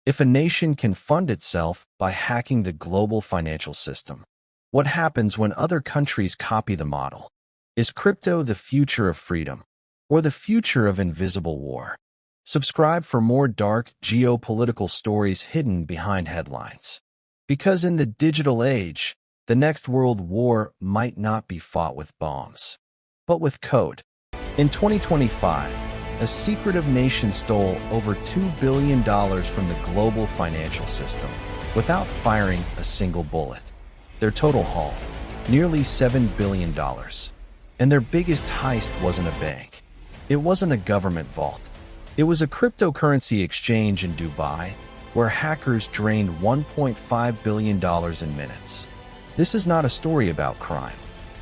If a nation can fund itself by hacking the global financial system, what happens when other countries copy the model? Is crypto the future of freedom or the future of invisible war? Subscribe for more dark geopolitical stories hidden behind headlines. Because in the digital age, the next world war might not be fought with bombs, but with code. In 2025, a secretive nation stole over $2 billion from the global financial system without firing a single bullet. Their total haul, nearly $7 billion. And their biggest heist wasn't a bank. It wasn't a government vault. It was a cryptocurrency exchange in Dubai, where hackers drained $1.5 billion in minutes. This is not a story about crime.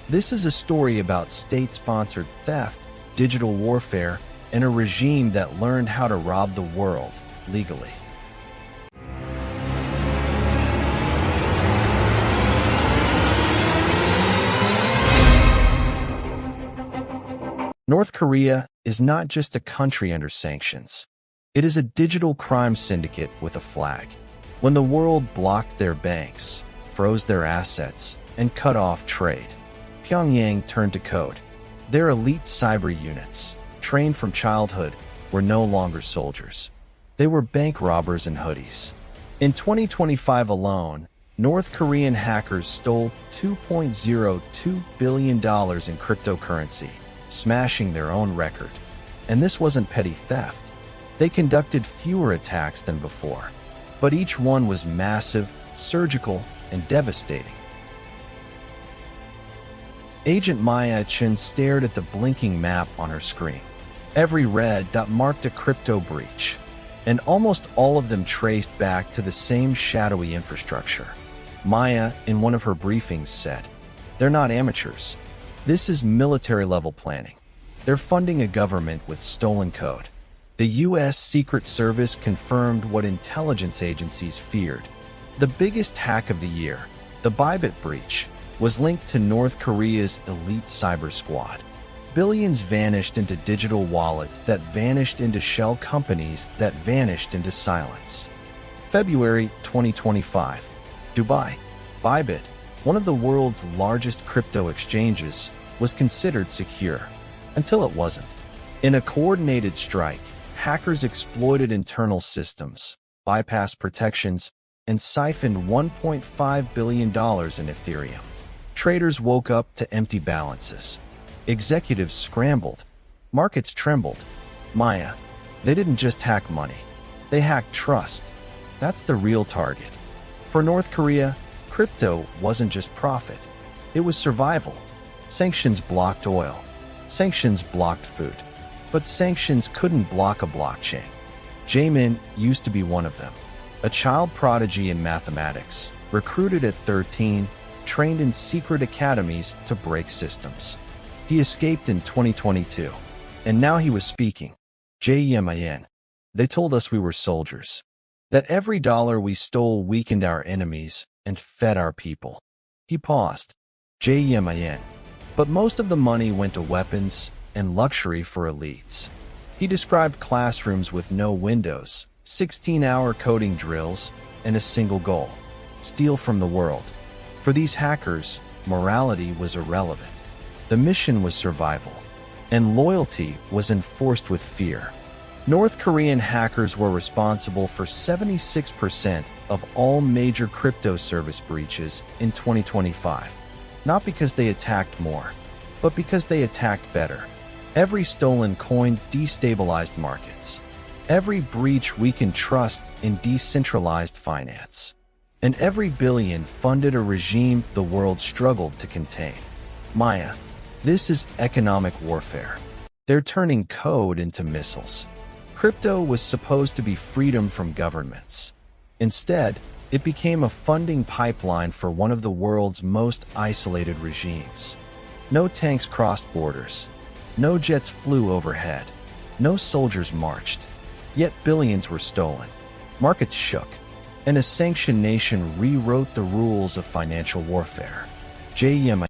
This is a story about state-sponsored theft, digital warfare, and a regime that learned how to rob the world legally. North Korea is not just a country under sanctions. It is a digital crime syndicate with a flag. When the world blocked their banks, froze their assets, and cut off trade, Pyongyang turned to code. Their elite cyber units, trained from childhood, were no longer soldiers. They were bank robbers in hoodies. In 2025 alone, North Korean hackers stole $2.02 billion in cryptocurrency, smashing their own record. And this wasn't petty theft. They conducted fewer attacks than before, but each one was massive, surgical, and devastating. Agent Maya Chen stared at the blinking map on her screen. Every red dot marked a crypto breach, and almost all of them traced back to the same shadowy infrastructure. Maya, in one of her briefings, said, "They're not amateurs. This is military-level planning. They're funding a government with stolen code." The U.S. Secret Service confirmed what intelligence agencies feared. The biggest hack of the year, the Bybit breach, was linked to North Korea's elite cyber squad. Billions vanished into digital wallets that vanished into shell companies that vanished into silence. February 2025. Dubai. Bybit, one of the world's largest crypto exchanges, was considered secure, until it wasn't. In a coordinated strike, hackers exploited internal systems, bypassed protections, and siphoned $1.5 billion in Ethereum. Traders woke up to empty balances. Executives scrambled. Markets trembled. Maya, they didn't just hack money. They hacked trust. That's the real target. For North Korea, crypto wasn't just profit. It was survival. Sanctions blocked oil. Sanctions blocked food. But sanctions couldn't block a blockchain. Jaemin used to be one of them. A child prodigy in mathematics, recruited at 13, trained in secret academies to break systems. He escaped in 2022, and now he was speaking. Jaemin. They told us we were soldiers. That every dollar we stole weakened our enemies and fed our people. He paused. Jaemin. But most of the money went to weapons and luxury for elites. He described classrooms with no windows, 16-hour coding drills, and a single goal: steal from the world. For these hackers, morality was irrelevant. The mission was survival, and loyalty was enforced with fear. North Korean hackers were responsible for 76% of all major crypto service breaches in 2025. Not because they attacked more, but because they attacked better. Every stolen coin destabilized markets. Every breach weakened trust in decentralized finance. And every billion funded a regime the world struggled to contain. Maya, this is economic warfare. They're turning code into missiles. Crypto was supposed to be freedom from governments. Instead, it became a funding pipeline for one of the world's most isolated regimes. No tanks crossed borders. No jets flew overhead. No soldiers marched. Yet billions were stolen. Markets shook. And a sanctioned nation rewrote the rules of financial warfare. Jaemin.